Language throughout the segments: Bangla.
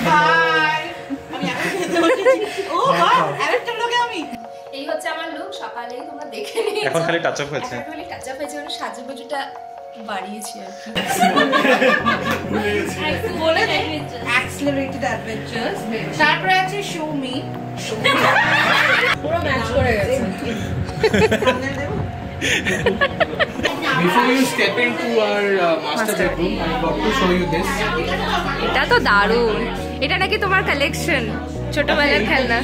বাই। আমি এখন খেতে বসেছি। ও বাহ, আরেকটা লোকে আমি। এই হচ্ছে আমার লুক, সকালেই তোমরা দেখে নিয়েছো। এখন খালি টাচ আপ হয়েছে। এখন খালি টাচ আপ হয়েছে, সাজুগুজুটা বাড়িয়েছি আর কি। বলে দে অ্যাক্সিলারেটেড অ্যাডভেঞ্চার্স। তারপরে আছে শো মি। পুরো ম্যাচ করে গেছে। Before you step into our master bedroom, I got to show you this. এটা তো দারুণ। এটা নাকি তোমার কালেকশন, ছোটবেলার খেলনা।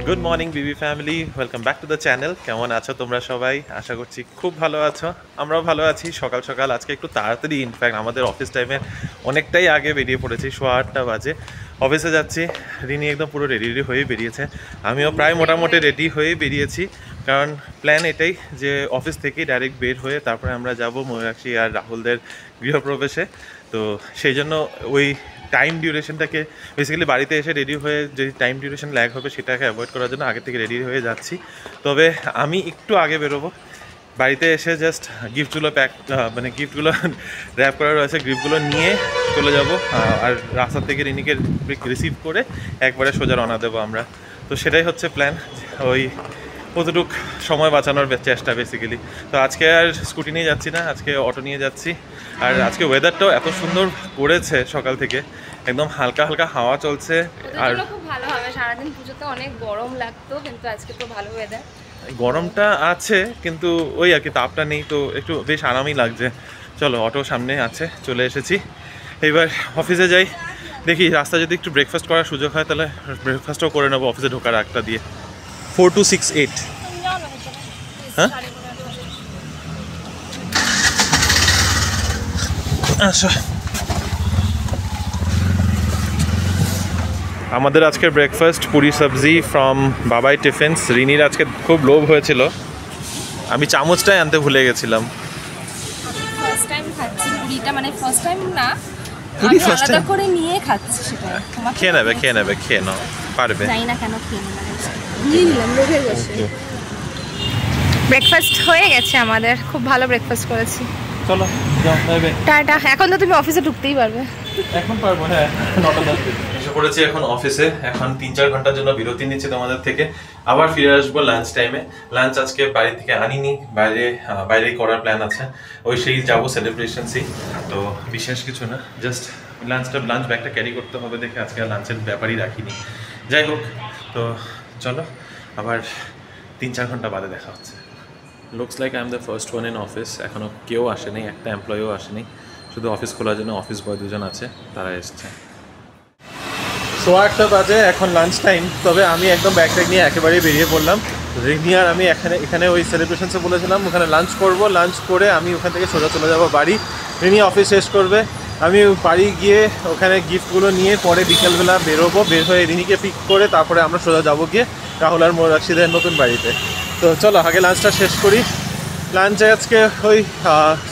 Good morning Bibi family, welcome back to the channel. কেমন আছো তোমরা সবাই? আশা করছি খুব ভালো আছো। আমরাও ভালো আছি। সকাল সকাল আজকে একটু তাড়াতাড়ি, ইনফ্যাক্ট আমাদের অফিস টাইমে অনেকটাই আগে বেরিয়ে পড়েছি। 8:15 বাজে অফিসে যাচ্ছি। রিনি একদম পুরো রেডি হয়েই বেরিয়েছে, আমিও প্রায় মোটামুটি রেডি হয়েই বেরিয়েছি। কারণ প্ল্যান এটাই যে অফিস থেকেই ডাইরেক্ট বের হয়ে তারপরে আমরা যাব ময়ূরাক্ষী আর রাহুলদের গৃহপ্রবেশে। তো সেই জন্য ওই টাইম ডিউরেশনটাকে বেসিক্যালি বাড়িতে এসে রেডি হয়ে যে টাইম ডিউরেশন ল্যাগ হবে সেটাকে অ্যাভয়েড করার জন্য আগে থেকে রেডি হয়ে যাচ্ছি। তবে আমি একটু আগে বেরোবো। বাড়িতে এসে জাস্ট গিফটগুলো গিফটগুলো র্যাপ করা রয়েছে, গিফটগুলো নিয়ে চলে যাব। আর রাস্তা থেকে রিনিকে রিসিভ করে একবারে সোজা রওনা দেবো আমরা। তো সেটাই হচ্ছে প্ল্যান, ওই কতটুক সময় বাঁচানোর চেষ্টা বেসিক্যালি। তো আজকে আর স্কুটি নিয়ে যাচ্ছি না, আজকে অটো নিয়ে যাচ্ছি। আর আজকে ওয়েদারটাও এত সুন্দর করেছে, সকাল থেকে একদম হালকা হালকা হাওয়া চলছে। আর খুব ভালো হবে, সারাদিন পুজোতে অনেক গরম লাগতো, কিন্তু আজকে তো ভালো ওয়েদার। গরমটা আছে কিন্তু ওই আর কি তাপটা নেই, তো একটু বেশ আরামই লাগছে। চলো, অটো সামনে আছে, চলে এসেছি। এবার অফিসে যাই, দেখি রাস্তা যদি একটু ব্রেকফাস্ট করার সুযোগ হয় তাহলে ব্রেকফাস্টও করে নেবো অফিসে ঢোকার আগটা দিয়ে। 4268। হ্যাঁ আচ্ছা, আমাদের আজকের ব্রেকফাস্ট পুরি সবজি ফ্রম বাবাই টিফিনস। রিনির আজকে খুব লোভ হয়েছিল, আমি চামচটাই আনতে ভুলে গেছিলাম। ফার্স্ট টাইম খাচ্ছি পুরিটা, মানে ফার্স্ট টাইম না, পুরি ফার্স্ট টাইম করে নিয়ে খাচ্ছি সেটা। খেয়ে নেবে, খেয়ে নাও, পারবে। জানি না কেন খেয়ে নিলাম, লোভে বসে। ব্রেকফাস্ট হয়ে গেছে আমাদের, খুব ভালো ব্রেকফাস্ট করেছি। চলো যাও, বাই। টাটা। এখন তো তুমি অফিসে ঢুকতেই পারবে। এখন পারবো, হ্যাঁ, 9:10 এসে পড়েছি এখন অফিসে। এখন 3-4 ঘন্টার জন্য বিরতি নিচ্ছি তোমাদের থেকে, আবার ফিরে আসবো লাঞ্চ টাইমে। লাঞ্চ আজকে বাড়ি থেকে আনিনি, বাইরেই করার প্ল্যান আছে। ওই সেই যাবো সেলিব্রেশনসই, তো বিশেষ কিছু না, জাস্ট লাঞ্চ ব্যাগটা ক্যারি করতে হবে দেখে আজকে লাঞ্চের ব্যাপারই রাখিনি। যাই হোক, তো চলো আবার 3-4 ঘন্টা বাদে দেখা হচ্ছে। Looks like I am the first one in office. এখনও কেউ আসেনি, একটা এমপ্লয়িও আসেনি, শুধু অফিস খোলার জন্য অফিস বয় 2জন আছে, তারা এসছে। 8:15 বাজে, এখন লাঞ্চ টাইম। তবে আমি একদম ব্যাগ নিয়ে একেবারেই বেরিয়ে পড়লাম। রিনি আর আমি এখানে ওই সেলিব্রেশনসে বলেছিলাম ওখানে লাঞ্চ করব। লাঞ্চ করে আমি ওখান থেকে সোজা চলে যাব বাড়ি। রিনি অফিস শেষ করবে, আমি বাড়ি গিয়ে ওখানে গিফটগুলো নিয়ে পরে বিকেলবেলা বেরোবো। বের হয়ে রিনিকে পিক করে তারপরে আমরা সোজা যাবো গিয়ে রাহুল আর ময়ূরাক্ষীদের নতুন বাড়িতে। তো চলো আগে লাঞ্চটা শেষ করি। লাঞ্চে আজকে ওই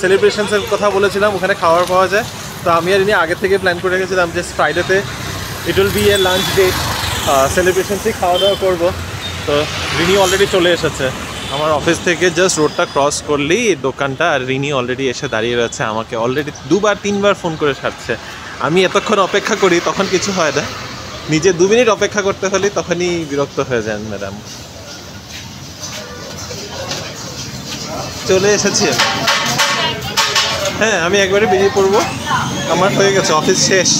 সেলিব্রেশনসের কথা বলেছিলাম, ওখানে খাবার পাওয়া যায়। তো আমি আর রিনি আগে থেকে প্ল্যান করে রেখেছিলাম যে ফ্রাইডেতে it will be a lunch date, সেলিব্রেশনসেই খাওয়া দাওয়া করবো। তো রিনি অলরেডি চলে এসেছে আমার অফিস থেকে, জাস্ট রোডটা ক্রস করলেই এই দোকানটা। আর রিনি অলরেডি এসে দাঁড়িয়ে রয়েছে, আমাকে অলরেডি 2-3বার ফোন করে ছাড়ছে। আমি এতক্ষণ অপেক্ষা করি তখন কিছু হয় না, নিজে 2 মিনিট অপেক্ষা করতে হলে তখনই বিরক্ত হয়ে যান ম্যাডাম। চলে এসেছি, হ্যাঁ আমি একবারে বেরিয়ে পড়বো, আমার হয়ে গেছে, অফিস শেষ।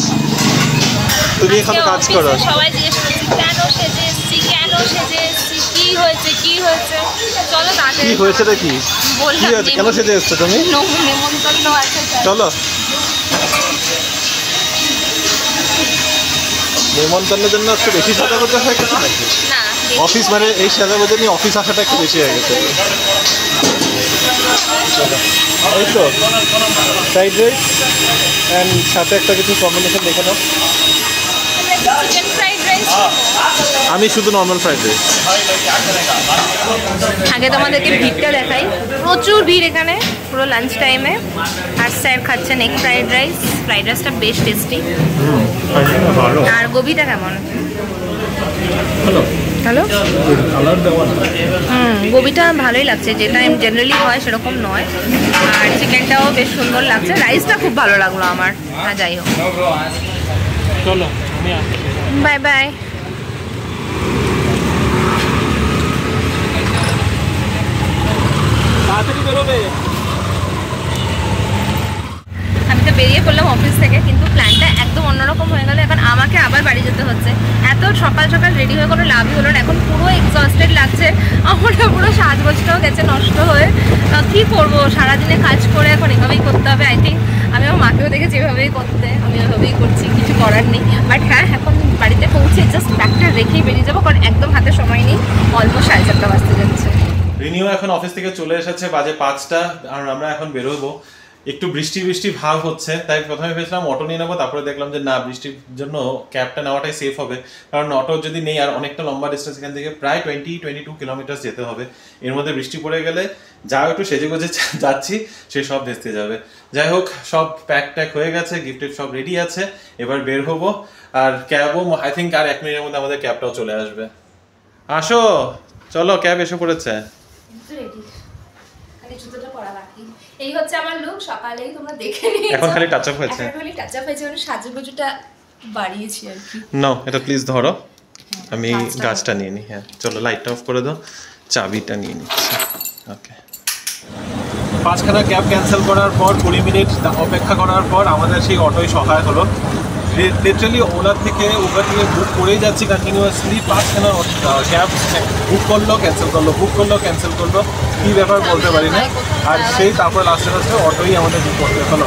তুমি এখন কাজ করো। সবাই জিজ্ঞেস করছে কেন সেজে এসেছি, কি হয়েছে। চলো তাড়াতাড়ি। কি হয়েছে রে, কি হয়েছে, কেন সেজে এসছো তুমি? নেমন্তন্ন আছে, চলো। নেমন্তন্নের জন্য একটু বেশি সাজাগোজা হয়ে গেছে নাকি? না, অফিস মানে এই সাজাগোজা নিয়ে অফিস আসাটা একটু বেশি হয়ে গেছে। এই তো ফ্রাইড রাইস অ্যান্ড সাথে একটা কিছু কম্বিনেশন দেখে নাও। চিকেন ফ্রাইড রাইস, আমি শুধু নর্মাল ফ্রাইড রাইস। আগে তোমাদেরকে ভিড়টা দেখাই, প্রচুর ভিড় এখানে পুরো লাঞ্চ টাইমে। আর স্যার খাচ্ছেন এগ ফ্রাইড রাইসটা বেশ টেস্টি। আর গোবিটা কেমন? হ্যালো, হ্যালো গোবিটা ভালোই লাগছে, যেটা জেনারেলি হয় সেরকম নয়। আর চিকেনটাও বেশ সুন্দর লাগছে, রাইসটা খুব ভালো লাগলো আমার। হ্যাঁ যাই হোক, চলো বাই বাই। আমি তো বেরিয়ে পড়লাম অফিস থেকে, কিন্তু প্ল্যানটা একদম অন্যরকম হয়ে গেল। এখন আমাকে আবার বাড়ি যেতে হচ্ছে। এত সকাল সকাল রেডি হয়ে কোনো লাভই হলো না, এখন পুরো এক্সস্টেড লাগছে আমার, পুরো সাজগোজটাও গেছে নষ্ট হয়ে। কী করবো, সারাদিনে কাজ করে এখন এভাবেই করতে হবে। আই থিঙ্ক আমি আমার মাকেও দেখেছি এভাবেই করতে, আমি এভাবেই করছি, কিছু করার নেই। বাট হ্যাঁ, এখন বাড়িতে পৌঁছে জাস্ট ব্যাগটা রেখেই বেরিয়ে যাবো, কারণ একদম হাতে সময় নেই। অলমোস্ট 4:30 বাজতে যাচ্ছে। রিনিও এখন অফিস থেকে চলে এসেছে, বাজে 5টা, আর আমরা এখন বেরোবো। একটু বৃষ্টি বৃষ্টি ভাব হচ্ছে, তাই প্রথমে ভেবেছিলাম অটো নিয়ে নেবো, তারপরে দেখলাম যে না, বৃষ্টির জন্য ক্যাবটা নেওয়াটাই সেফ হবে। কারণ অটো যদি নেই, আর অনেকটা লম্বা ডিস্টেন্স, এখান থেকে প্রায় 22 কিলোমিটার যেতে হবে। এর মধ্যে বৃষ্টি পড়ে গেলে যা একটু সেজে গুজে যাচ্ছি সে সব ভেস্তে যাবে। যাই হোক, সব প্যাক ট্যাক হয়ে গেছে, গিফটের সব রেডি আছে, এবার বের হবো। আর ক্যাবও আই থিঙ্ক আর 1 মিনিটের মধ্যে আমাদের ক্যাবটাও চলে আসবে। আসো, চলো, ক্যাব এসে পড়েছে। এই হচ্ছে আমার লুক, সকালেই তোমরা দেখে নিয়েছো। এখন খালি টাচ আপ হয়েছে, মানে সাজুগুজুটা বাড়িয়েছি আর কি। নাও এটা প্লিজ ধরো, আমি গাছটা নিয়ে নিই। হ্যাঁ চলো, লাইটটা অফ করে দাও, চাবিটা নিয়ে নিচ্ছি। ওকে, 5খানা ক্যাব ক্যান্সেল করার পর 20 মিনিট অপেক্ষা করার পর আমাদের সেই অটোই সহায় হলো। লিটারালি ওলা থেকে উবার থেকে বুক করেই যাচ্ছি কন্টিনিউয়াসলি। 5খানা ক্যাব বুক করলো, ক্যান্সেল করলো, বুক করলো, ক্যান্সেল করলো, কী ব্যাপার বলতে পারি না। আর সেই তারপরে লাস্টে অটোই আমাদের বুক করতে হলো।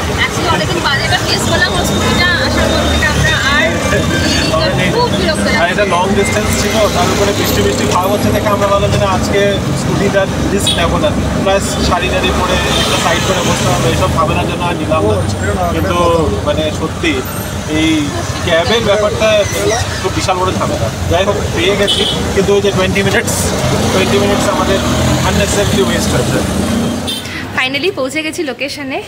আর এটা লং ডিস্টেন্স ছিল, তার উপরে বৃষ্টি বৃষ্টি ভাব হচ্ছে দেখে আমরা ভাবলাম যে আজকে স্কুটিটা রিস্ক নেবো না, প্লাস শাড়ি টাড়ি পরে একটা সাইড করে বসতে হবে, এইসব ভাবনার জন্য আর নিলাম না। কিন্তু মানে সত্যি এই ক্যাবের ব্যাপারটা খুব বিশাল বড় ঝামেলা। যাই হোক, পেয়ে গেছি, কিন্তু ওই যে 20 মিনিটস আমাদের আননেসেসারিলি ওয়েস্ট হয়েছে। ফাইনালি পৌঁছে গেছি লোকেশনে।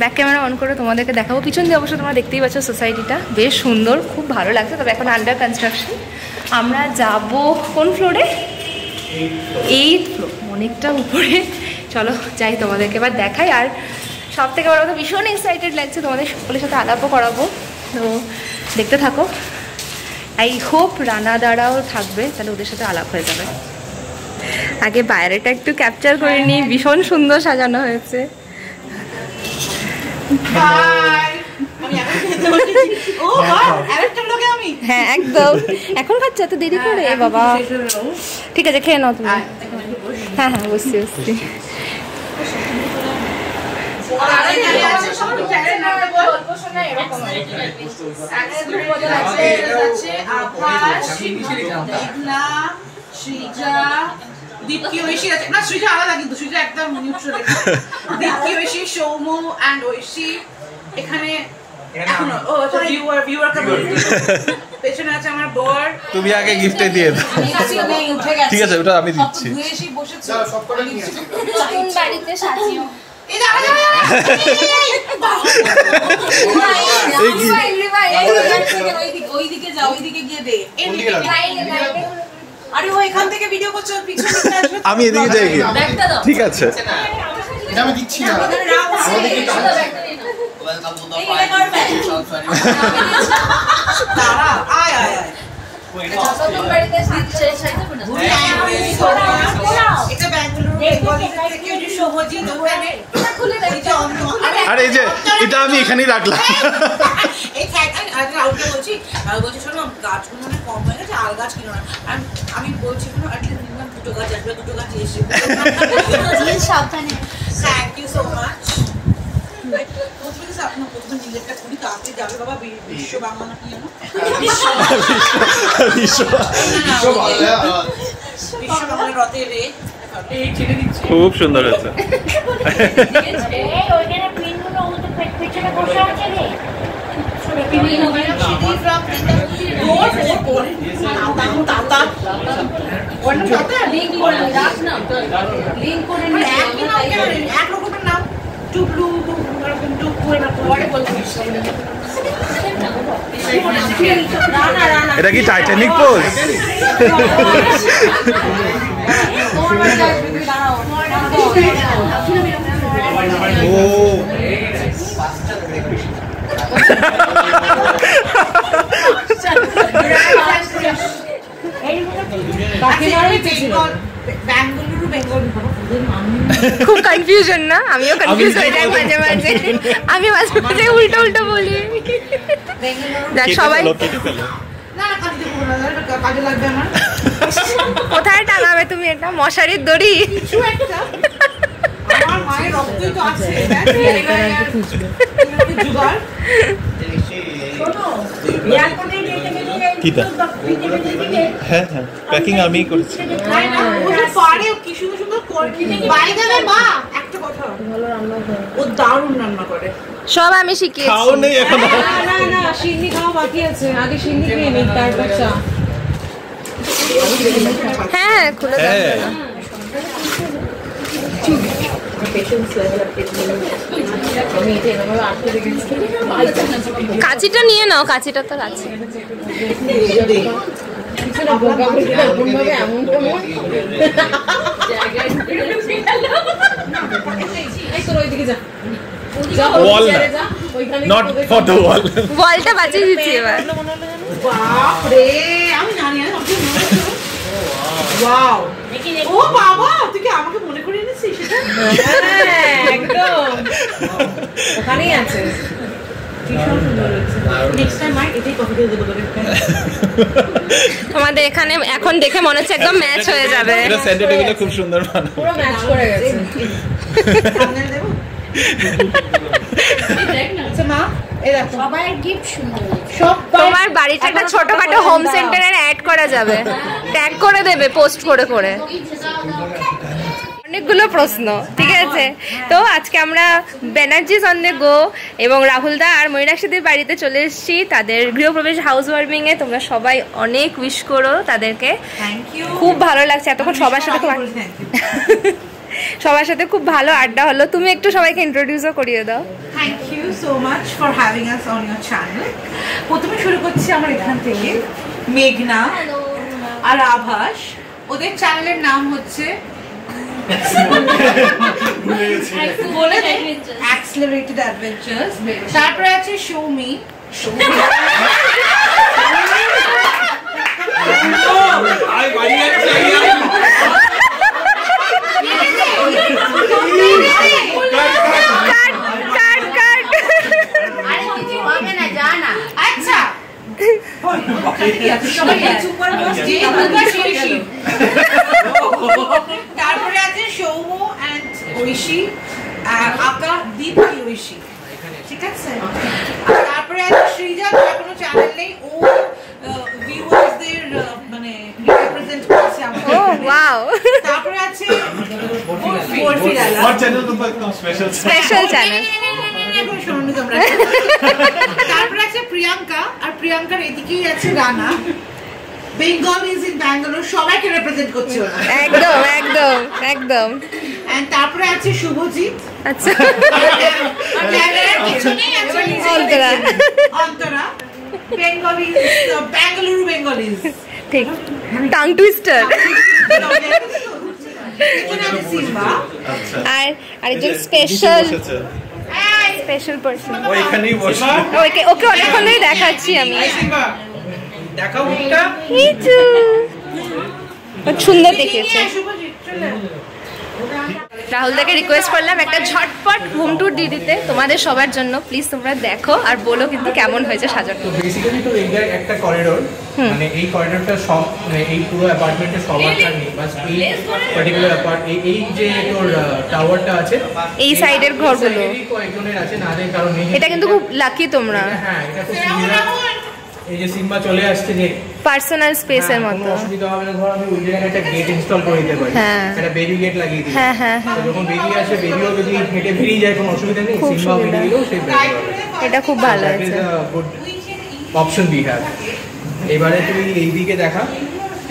ব্যাক ক্যামেরা অন করে তোমাদেরকে দেখাবো। পিছন দিয়ে অবশ্য তোমরা দেখতেই পাচ্ছ সোসাইটিটা বেশ সুন্দর, খুব ভালো লাগছে। তবে এখন আন্ডার কনস্ট্রাকশন। আমরা যাব কোন ফ্লোরে? 8th ফ্লোর, অনেকটা উপরে। চলো যাই, তোমাদেরকে এবার দেখাই। আর সব থেকে বড় কথা, ভীষণ এক্সাইটেড লাগছে, তোমাদের সকলের সাথে আলাপও করাবো। তো দেখতে থাকো। আই হোপ রানা দাঁড়াও থাকবে, তাহলে ওদের সাথে আলাপ হয়ে যাবে। আগে বাইরেটা একটু ক্যাপচার করে নিই, ভীষণ সুন্দর সাজানো হয়েছে। হ্যাঁ একদম, এখন খাচ্ছ এত দেরি করে? বাবা ঠিক আছে, খেয়ে নাও তুমি। হ্যাঁ হ্যাঁ, বুঝছি বুঝছি। দীপ্তি ঐশী আছে না, সৃজা আলাদা, কিন্তু সৃজা একদম নিউট্রাল। দীপ্তি ঐশী, সৌম্য এন্ড ঐশী এখানে এখনো। ও তো ভিউয়ার কমিউনিটি। পেছনে আছে আমার বর। তুমি আগে গিফটে দিয়ে দাও। ঠিক আছে, ওটা আমি দিচ্ছি। ঐশী বসেছে সবকটা নিয়েছি। কোন বাড়িতে সাজিও? এই দাঁড়া ওইদিকে যাও, ওইদিকে গিয়ে দে। আরে ও এখান থেকে ভিডিও করছে, পিছনে আসবে। আমি এদিকে যাই। ঠিক আছে, এটা আমি দিচ্ছি না। ওয়েলকাম টু দ্য দাঁড়া, আয় আয় আয়। এটা ব্যাঙ্গালোর থেকে যে শুভজিৎ ওখানে খুলে দিয়েছে। আরে এই যে এটা আমি এখানেই রাখলাম। এই আউটটা বলছি, শোনো গাছগুলো মানে কম হয়ে গেছে, আর গাছ কিনো না। আমি বলছি কোনো অ্যাটলিস্ট 2টো গাছ আসবে, 2টো গাছ এসে সাবধানে। Thank you so much. আপনার প্রথম নিজেরটা খুবই তাড়াতাড়ি যাবে বাবা, বিশ্ব বাংলা না কি জানো, বিশ্ব বাংলা রথে রে। খুব সুন্দর হয়েছে। এক রকমের নাম টুবলু, টুবলু, টুবলু, পরে বলতে এটা কি টাইটানিক পোজ? ও খুব কনফিউশন না? আমিও কনফিউজ হয়ে যাই মাঝে মাঝে, আমি মাঝে মাঝে উল্টো উল্টো বলি। দেখ সবাই কোথায় টাঙাবে তুমি এটা? মশারির দড়ি? হ্যাঁ হ্যাঁ, প্যাকিং আমিই করেছি। সব আমি শিখিয়েছি। খাও নেই এখন? না শিরনি খাওয়া বাকি আছে, আগে শিরনি খেয়ে নিই তারপর চা। হ্যাঁ খুলে দাও। কাঁচিটা নিয়ে নাও, কাঁচিটা তো আছে। বলটা বাঁচিয়ে দিচ্ছি এবার। ও বাবা, তুই কি আমাকে মনে করে এনেছিস? একদম ওখানেই আছে। তোমাদের এখানে এখন দেখে মনে হচ্ছে একদম ম্যাচ হয়ে যাবে। এটা সেন্টার টেবিলে খুব সুন্দর বানানো, পুরো ম্যাচ করে গেছে। তোমার বাড়িতে একটা ছোটখাটো হোম সেন্টারের অ্যাড করা যাবে, ট্যাগ করে দেবে পোস্ট করে করে। অনেকগুলো প্রশ্ন, ঠিক আছে? তো আজকে আমরা ব্যানার্জিস অন দ্য গো এবং রাহুল দা আর ময়ূরাক্ষীদের বাড়িতে চলে এসেছি তাদের গৃহপ্রবেশ হাউস ওয়ার্মিং এ। তোমরা সবাই অনেক উইশ করো তাদেরকে, খুব ভালো লাগছে এতক্ষণ সবার সাথে, সবার সাথে খুব ভালো আড্ডা হলো। তুমি একটু সবাইকে ইন্ট্রোডিউসও করিয়ে দাও। Thank you so much for having us on your channel. প্রথমে শুরু করছি আমার এখান থেকে, মেঘনা আর আভাস, ওদের চ্যানেলের নাম হচ্ছে অ্যাক্সিলারেটেড অ্যাডভেঞ্চার্স। তারপরে আছে সৌমি, আচ্ছা তারপরে আছে সৌম অ্যান্ড ঐশী, আকা দীপ ঐশী, ঠিক আছে? তারপরে আছে সৃজা, তার কোনো চ্যানেল নেই, ও ভিউয়ার্সদের মানে রিপ্রেজেন্ট করছে আমাদের। ও ওয়াও। তারপরে আছে বরফিরালা, আমার চ্যানেল তো একদম স্পেশাল চ্যানেল। তারপরে আছে প্রিয়াঙ্কা, আর প্রিয়াঙ্কার এদিকেই আছে রানা। বেঙ্গলিজ ইন ব্যাঙ্গালোর সবাইকে রিপ্রেজেন্ট করছে ওরা, একদম একদম একদম। এন্ড তারপরে আছে শুভজিৎ, আচ্ছা অন্তরা, অন্তরা বেঙ্গলিজ, ব্যাঙ্গালুরু বেঙ্গলিজ, ঠিক, টাং টুইস্টার। সিম্বা, আর আরেকজন স্পেশাল পারসন, ও এখানেই বসে। ওকে ওকে অনেকক্ষণ ধরে দেখাচ্ছি আমি। দেখাও মুখটা। সুন্দর দেখিয়েছে। রাহুল দাকে রিকোয়েস্ট করলাম একটা ঝটপট হোম ট্যুর দিয়ে দিতে তোমাদের সবার জন্য। প্লিজ তোমরা দেখো আর বলো কিন্তু কেমন হয়েছে সাজানো। তো বেসিক্যালি তো এইটা একটা করিডোর, মানে এই করিডোরটা সব মানে এই পুরো অ্যাপার্টমেন্টের সবারটা নেই, বাস এই পার্টিকুলার এই যে তোর টাওয়ারটা আছে এই সাইডের ঘরগুলো কয়েকজনের আছে, না দেয় কারণ এটা কিন্তু খুব লাকি তোমরা। হ্যাঁ এটা খুব সুবিধা। এই যে সিম্বা চলে আসছে যে পার্সোনাল স্পেসের মতো, অসুবিধা হবে না। ধর আমি ওই জায়গায় একটা গেট ইনস্টল করে দিতে পারি, একটা বেবি গেট লাগিয়ে দিই। হ্যাঁ হ্যাঁ হ্যাঁ, যখন বেবি আসে, বেবিও যদি হেঁটে বেরিয়ে যায় কোনো অসুবিধা নেই, সিম্বাও বেরিয়ে গেলেও সেই এটা খুব ভালো হয়েছে। Good option we have. এবারে তুই এই দিকে দেখা,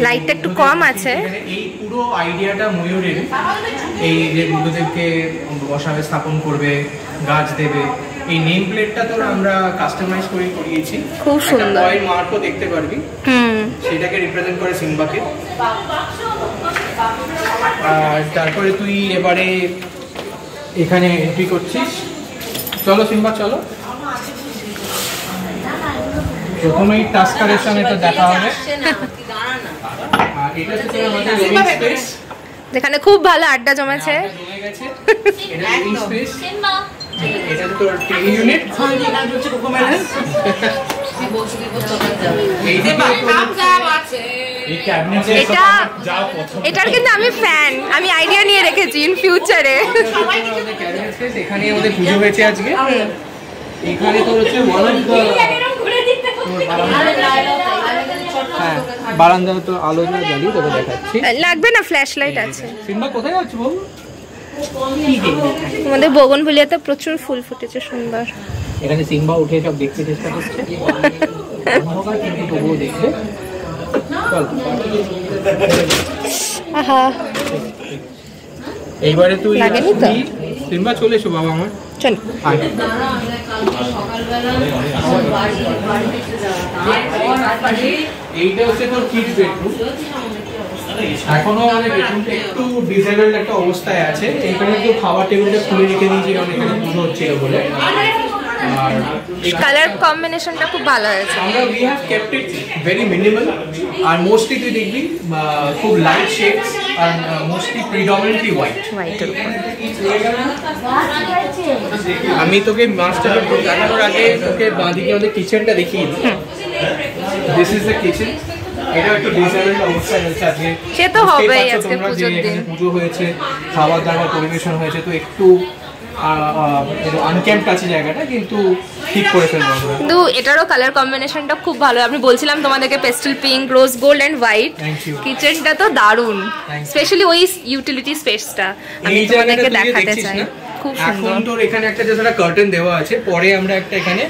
লাইটটা একটু কম আছে। এই পুরো আইডিয়াটা ময়ূরের, এই যে বুদ্ধদেবকে বসাবে, স্থাপন করবে, গাছ দেবে, এই নেম প্লেটটা তো আমরা কাস্টমাইজ করে করিয়েছি, খুব সুন্দর। কয়েন মার্কও দেখতে পারবি, সেটাকে রিপ্রেজেন্ট করে সিম্বাকে। আর তারপরে তুই এবারে এখানে এন্ট্রি করছিস। চলো সিম্বা চলো, প্রথমেই টাস্ক কালেকশন এটা দেখা হবে। আর এটা হচ্ছে আমাদের লিভিং স্পেস, যেখানে খুব ভালো আড্ডা জমেছে। জমে গেছে। এটা লিভিং স্পেস, এটা তো তোর টিভি ইউনিট। এটার কিন্তু আমি ফ্যান, আমি আইডিয়া নিয়ে রেখেছি ইন ফিউচারে। এখানে আমাদের পুজো হয়েছে আজকে। এখানে তো হচ্ছে বারান্দা তো আলো জ্বালিয়ে তোকে দেখাচ্ছি। লাগবে না, ফ্ল্যাশ লাইট আছে। সিম্বা কোথায় যাচ্ছ বল? আমাদের বগনভেলিয়াতে প্রচুর ফুল ফুটেছে, সুন্দর। এখানে সিম্বা উঠে সব দেখতে চেষ্টা করছে, কিন্তু তবুও দেখবে। চল আহা, এইবারে তুই লাগেনি তো? সিম্বা চলে এসো বাবা আমার, চল। এইটা হচ্ছে তোর কিডস বেডরুম। এখনো আমাদের বেডরুমটা একটু ডিসেবল একটা অবস্থায় আছে। এখানে তো খাবার টেবিলটা খুলে রেখে দিয়েছি কারণ এখানে পুজো হচ্ছিল বলে। আর কালার কম্বিনেশনটা খুব ভালো হয়েছে। আমরা we have kept it very minimal. আর মোস্টলি তুই দেখবি খুব লাইট শেডস আর মোস্টলি প্রিডমিনেন্টলি হোয়াইট। হোয়াইটের উপর আমি তোকে মাস্টার বেডরুম দেখানোর আগে তোকে বাঁদিকে আমাদের কিচেনটা দেখিয়ে দিই। This is the kitchen. এটা একটু ডিসেবল অবস্থায় রয়েছে আজকে। সে তো হবেই, আজকে পুজোর দিন। পুজো হয়েছে, খাবার দাবার পরিবেশন হয়েছে, তো একটু আনক্যাম্পড আছে জায়গাটা, কিন্তু ঠিক করে ফেলবো আমরা। কিন্তু এটারও কালার কম্বিনেশনটা খুব ভালো। আমি বলছিলাম তোমাদেরকে pastel pink, rose gold and white. কিচেনটা তো দারুণ, স্পেশালি ওই ইউটিলিটি স্পেসটা আমি তোমাদেরকে দেখাতে চাই। খুব সুন্দর। এখন তোর এখানে একটা জাস্ট একটা কার্টেন দেওয়া আছে, পরে আমরা একটা এখানে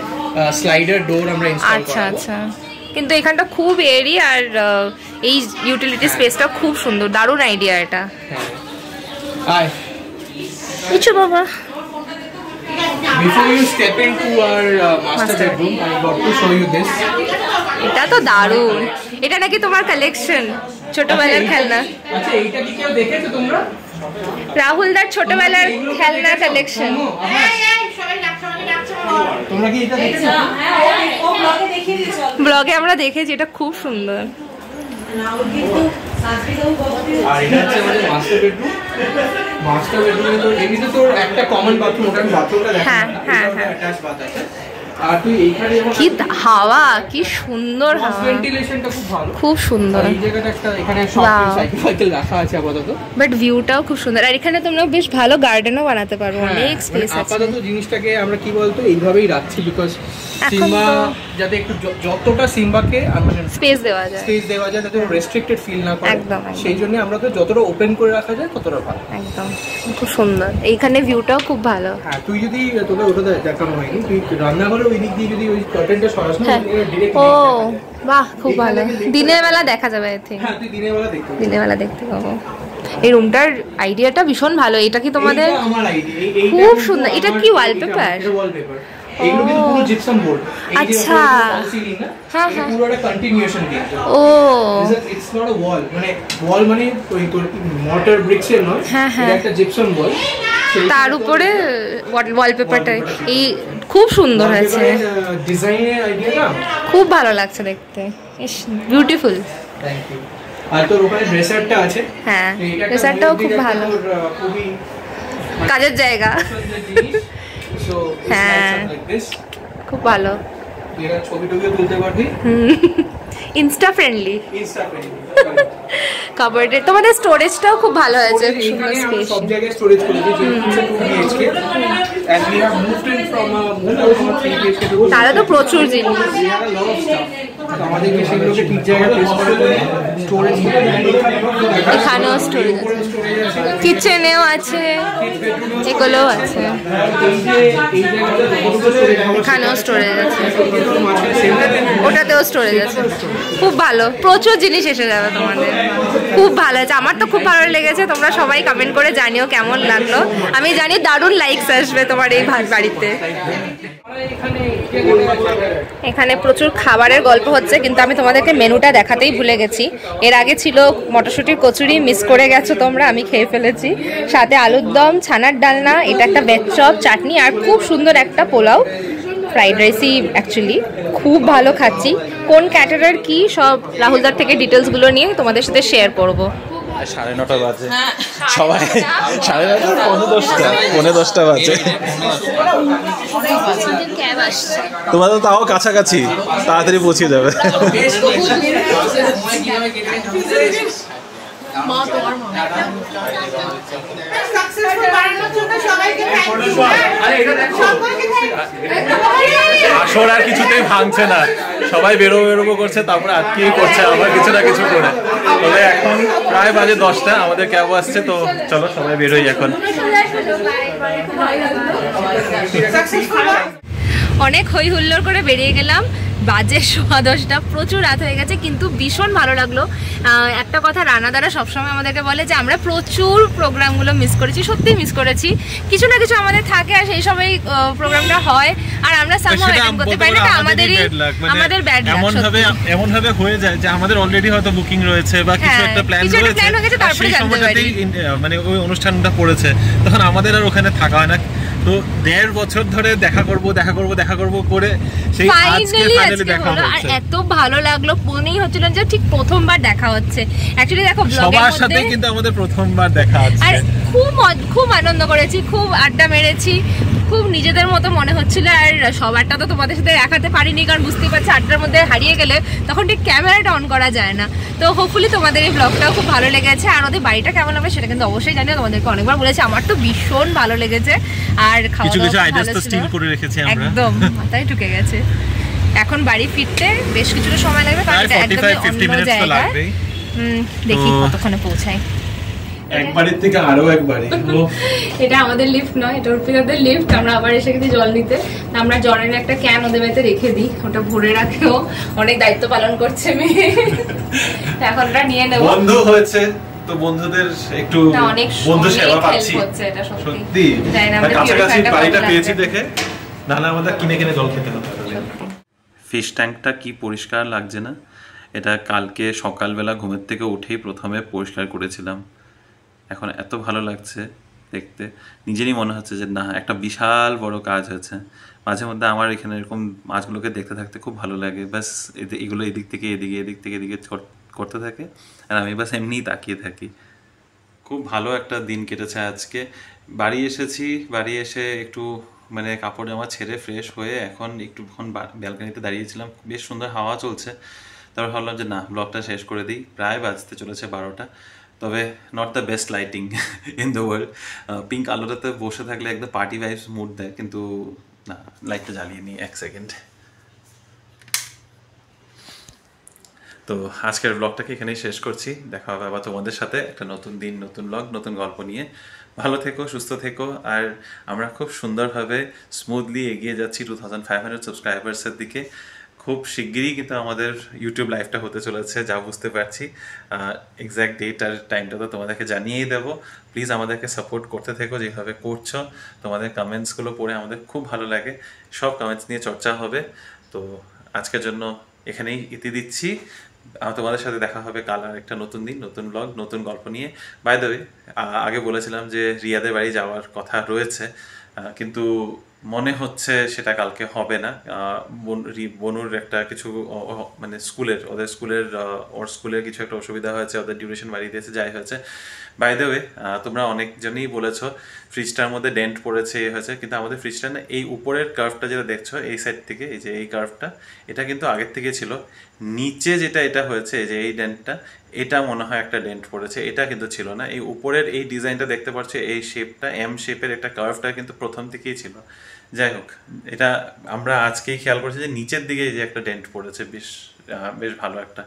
স্লাইডার ডোর আমরা ইনস্টল করব। আচ্ছা আচ্ছা, কিন্তু এখানটা খুব এরি আর এই ইউটিলিটি স্পেসটা খুব সুন্দর, দারুণ আইডিয়া এটা। হাই কিছু বাবা, Before you step into our master bedroom, I got to show you this. এটা তো দারুণ। এটা নাকি তোমার কালেকশন, ছোটবেলার খেলনা? আচ্ছা, এইটা কি কেউ দেখেছো তোমরা? রাহুলদার ছোটবেলার খেলনা কালেকশন। তোমরা কি এটা দেখেছো? ব্লগে আমরা দেখেছি, এটা খুব সুন্দর। আর এটা হচ্ছে আমাদের মাস্টার বেডরুম। মাস্টার বেডরুমে তো এমনিতে তোর একটা কমন বাথরুম, ওটা বাথরুমটা দেখা হ্যাঁ হ্যাঁ হ্যাঁ, অ্যাটাচ বাথ আছে। আর তুই এইখানে যখন কি হাওয়া, কি সুন্দর হাওয়া, ভেন্টিলেশনটা খুব ভালো, খুব সুন্দর। এই জায়গাটা একটা এখানে সব সাইকেল রাখা আছে আপাতত, বাট ভিউটাও খুব সুন্দর। আর এখানে তোমরা বেশ ভালো গার্ডেনও বানাতে পারো, অনেক স্পেস আছে। আপাতত জিনিসটাকে আমরা কি বলতো এইভাবেই রাখছি, বিকজ সিম্বা যাতে একটু যতটা সিম্বাকে মানে স্পেস দেওয়া যায়, যাতে রেস্ট্রিক্টেড ফিল না করে, একদম। সেই জন্য আমরা তো যতটা ওপেন করে রাখা যায় ততটা ভালো। একদম, খুব সুন্দর। এইখানে ভিউটাও খুব ভালো। হ্যাঁ, তুই যদি তোকে ওটা দেখানো হয়নি, তুই রান্নাঘরে ওই দিক দিয়ে যদি ওই কার্টেনটা সরাস না, ডিরেক্ট ও বাহ, খুব ভালো। দিনের বেলা দেখা যাবে, আই থিংক। হ্যাঁ, তুই দিনের বেলা দেখতে পাবো। এই রুমটার আইডিয়াটা ভীষণ ভালো। এটা কি তোমাদের? আমার আইডিয়া খুব সুন্দর। এটা কি ওয়ালপেপার? এটা ওয়ালপেপার। এগুলো কিন্তু পুরো জিপসাম বোর্ড। আচ্ছা, হ্যাঁ হ্যাঁ, পুরো একটা কন্টিনিউয়েশন কিন্তু। ও, ইটস নট আ ওয়াল, মানে ওয়াল মানে ওই তোর মর্টার ব্রিক্স এর নয়, এটা একটা জিপসাম ওয়াল। তার উপরে ওয়ালপেপারটা এই খুব সুন্দর হয়েছে। ডিজাইনের আইডিয়াটা খুব ভালো লাগছে দেখতে, ইস বিউটিফুল। Thank you. আর তোর ওখানে ড্রেসারটা আছে। হ্যাঁ, ড্রেসারটাও খুব ভালো, খুবই কাজের জায়গা। সো হ্যাঁ, খুব ভালো। এরা ছবি টবিও তুলতে পারবি, ইনস্টা ফ্রেন্ডলি। কাবার্ডে তোমাদের স্টোরেজটাও খুব ভালো হয়েছে, সুন্দর স্পেস। সব জায়গায় স্টোরেজ করেছি, যে 2 BHK and we have moved in from a 3 BHK to তাহলে তো প্রচুর জিনিস। আমাদেরকে সেগুলোকে ঠিক জায়গায় প্লেস করে দেবে, স্টোরেজ করে এখানেও স্টোরেজ আছে, কিচেনেও আছে, এগুলোও আছে, এখানেও স্টোরেজ আছে, ওটাতেও স্টোরেজ আছে। খুব ভালো, প্রচুর জিনিস এসে যাবে তোমাদের। খুব ভালো আছে, আমার তো খুব ভালো লেগেছে। তোমরা সবাই কমেন্ট করে জানিও কেমন লাগলো। আমি জানি দারুণ লাইকস আসবে তোমার এই বাড়িতে। এখানে প্রচুর খাবারের গল্প হচ্ছে, কিন্তু আমি তোমাদেরকে মেনুটা দেখাতেই ভুলে গেছি। এর আগে ছিল মটরশুঁটির কচুরি, মিস করে গেছো তোমরা, আমি খেয়ে ফেলেছি। সাথে আলুর দম, ছানার ডালনা, এটা একটা ভেজ চপ, চাটনি আর খুব সুন্দর একটা পোলাও, ফ্রাইড রাইসই অ্যাকচুয়ালি। খুব ভালো খাচ্ছি। কোন ক্যাটারার কি সব রাহুলদার থেকে ডিটেলসগুলো নিয়ে তোমাদের সাথে শেয়ার করবো। 9:30 বাজে, সবাই 9:30 10:10 বাজে। তোমাদের তাও কাছাকাছি, তাড়াতাড়ি পৌঁছে যাবে। আসর আর কিছুতেই ভাঙছে না, সবাই বেরোবো করছে, তারপরে আজকেই করছে আবার কিছু না কিছু করে। তবে এখন প্রায় বাজে 10টা, আমাদের ক্যাব আসছে, তো চলো সবাই বেরোই এখন। অনেক হই হুল্লোড় করে বেরিয়ে গেলাম, বাজে 10:15, প্রচুর রাত হয়ে গেছে, কিন্তু ভীষণ ভালো লাগলো। একটা কথা রানা দ্বারা সবসময় আমাদেরকে বলে যে আমরা প্রচুর প্রোগ্রামগুলো মিস করেছি, সত্যিই মিস করেছি। কিছু না কিছু আমাদের থাকে আর সেই সময় প্রোগ্রামটা হয় আর আমরা সামহাও অ্যাটেন্ড করতে পারি না, আমাদের ব্যাড লাক। এমন ভাবে হয়ে যায় যে আমাদের অলরেডি হয়তো বুকিং রয়েছে বা কিছু একটা প্ল্যান রয়েছে, তারপরে জানতে পারি মানে ওই অনুষ্ঠানটা পড়েছে, তখন আমাদের আর ওখানে থাকা হয় না। তো 1.5 বছর ধরে দেখা করব করে সেই আজকে ফাইনালি দেখা হচ্ছে। আর এত ভালো লাগলো, মনেই হচ্ছিল যে ঠিক প্রথমবার দেখা হচ্ছে। অ্যাকচুয়ালি দেখো ব্লগের মধ্যে সবার সাথে কিন্তু আমাদের প্রথমবার দেখা হচ্ছে, আর খুব আনন্দ করেছি, খুব আড্ডা মেরেছি, খুব নিজেদের মতো মনে হচ্ছিল। আর সবারটা তো তোমাদের সাথে দেখাতে পারিনি, কারণ বুঝতেই পারছি আড্ডার মধ্যে হারিয়ে গেলে তখন ঠিক ক্যামেরাটা অন করা যায় না। তো হোপফুলি তোমাদের এই ব্লগটাও খুব ভালো লেগেছে। আর ওদের বাড়িটা কেমন লাগবে সেটা কিন্তু অবশ্যই জানিও, তোমাদেরকে অনেকবার বলেছি, আমার তো ভীষণ ভালো লেগেছে। আর খাওয়া দাওয়া একদম মাথায় ঢুকে গেছে। এখন বাড়ি ফিরতে বেশ কিছুটা সময় লাগবে, কারণ এটা একদমই অন্য জায়গা। দেখি কতক্ষণে পৌঁছাই। একবারের থেকে আরো একবারে। এটা আমাদের লিফট নয়, এটা অর্পিতাদের লিফট। আমরা আবার এসে গেছি জল নিতে। আমরা জলের একটা ক্যান ওদের বাড়িতে রেখে দিই, ওটা ভরে রাখেও অনেক দায়িত্ব পালন করছে মেয়ে। এখন ওটা নিয়ে নেবো। বন্ধু হয়েছে তো বন্ধুদের একটু বন্ধু সেবা পাচ্ছি, সত্যি কাছাকাছি বাড়িটা পেয়েছি দেখে, নাহলে আমাদের কিনে জল খেতে হতো। ফিশ ট্যাঙ্কটা কি পরিষ্কার লাগছে না, এটা কালকে সকালবেলা ঘুমের থেকে উঠেই প্রথমে পরিষ্কার করেছিলাম। এখন এত ভালো লাগছে দেখতে, নিজেরই মনে হচ্ছে যে না একটা বিশাল বড় কাজ হয়েছে। মাঝে মধ্যে আমার এখানে এরকম মাছগুলোকে দেখতে থাকতে খুব ভালো লাগে, ব্যাস এগুলো এদিক থেকে এদিকে করতে থাকে আর আমি ব্যাস এমনিই তাকিয়ে থাকি। খুব ভালো একটা দিন কেটেছে আজকে। বাড়ি এসেছি, বাড়ি এসে একটু মানে কাপড় জামা ছেড়ে ফ্রেশ হয়ে এখন একটুক্ষণ ব্যালকনিতে দাঁড়িয়েছিলাম, বেশ সুন্দর হাওয়া চলছে। তারপর ভাবলাম যে না ব্লগটা শেষ করে দিই, প্রায় বাজতে চলেছে 12টা। তবে not the best lighting in the world. Pink আলোটাতে বসে থাকলে একদম পার্টি ভাইবস মুড দেয়, কিন্তু না লাইটটা জ্বালিয়ে নিই 1 সেকেন্ড। তো আজকের ব্লগটাকে এখানেই শেষ করছি, দেখা হবে আবার তোমাদের সাথে একটা নতুন দিন, নতুন ব্লগ, নতুন গল্প নিয়ে। ভালো থেকো, সুস্থ থেকো। আর আমরা খুব সুন্দরভাবে স্মুথলি এগিয়ে যাচ্ছি 2500 সাবস্ক্রাইবার্সের দিকে। খুব শিগগিরই কিন্তু আমাদের ইউটিউব লাইভটা হতে চলেছে, যা বুঝতে পারছি। এক্স্যাক্ট ডেট আর টাইমটা তো তোমাদেরকে জানিয়েই দেবো। প্লিজ আমাদেরকে সাপোর্ট করতে থেকো যেভাবে করছো। তোমাদের কমেন্টসগুলো পড়ে আমাদের খুব ভালো লাগে, সব কমেন্টস নিয়ে চর্চা হবে। তো আজকের জন্য এখানেই ইতি দিচ্ছি। তোমাদের সাথে দেখা হবে কাল আর একটা নতুন দিন, নতুন ব্লগ, নতুন গল্প নিয়ে। বাই দ্য ওয়ে, আগে বলেছিলাম যে রিয়াদের বাড়ি যাওয়ার কথা রয়েছে, কিন্তু মনে হচ্ছে সেটা কালকে হবে না। বনুর একটা কিছু মানে ওদের স্কুলের কিছু একটা অসুবিধা হয়েছে, ওদের ডিউরেশন বাড়িয়ে দিয়েছে, যাই হয়েছে। বাই দ্য ওয়ে, তোমরা অনেকজনই বলেছো ফ্রিজটার মধ্যে ডেন্ট পড়েছে, হয়েছে, কিন্তু আমাদের ফ্রিজটা না এই উপরের কার্ভটা যেটা দেখছো এই সাইড থেকে, এই যে এই কার্ভটা, এটা কিন্তু আগের থেকে ছিল। নিচে এটা হয়েছে, এই যে এই ডেন্টটা, এটা মনে হয় একটা ডেন্ট পড়েছে, এটা কিন্তু ছিল না। এই উপরের এই ডিজাইনটা দেখতে পাচ্ছ, এই শেপটা এম শেপের একটা কার্ভটা কিন্তু প্রথম থেকেই ছিল। যাই হোক, এটা আমরা আজকেই খেয়াল করছি যে নিচের দিকে যে একটা ডেন্ট পড়েছে, বেশ ভালো একটা।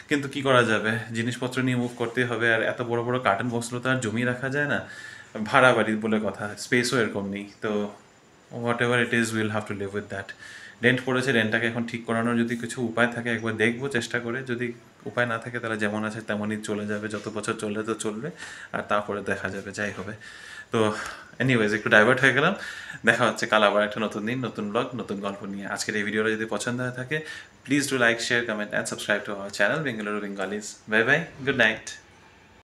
কিন্তু কি করা যাবে, জিনিসপত্র নিয়ে মুভ করতেই হবে। আর এত বড় বড় কার্টন বক্সগুলো তো আর জমিয়ে রাখা যায় না, ভাড়া বাড়ি বলে কথা, স্পেসও এরকম নেই। তো whatever it is, will have to live with that. Dent পড়েছে, ডেন্টটাকে এখন ঠিক করানোর যদি কিছু উপায় থাকে একবার দেখবো চেষ্টা করে, যদি উপায় না থাকে তারা যেমন আছে তেমনই চলে যাবে, যত বছর চললে তো চলবে, আর তারপরে দেখা যাবে যাই হবে। তো এনিওয়েজ একটু ডাইভার্ট হয়ে গেলাম। দেখা হচ্ছে কাল আবার একটা নতুন দিন, নতুন ব্লগ, নতুন গল্প নিয়ে। আজকের এই ভিডিওটা যদি পছন্দ হয়ে থাকে please do like, share, comment and subscribe to our channel Bengaluru Bengalis. Bye bye, good night.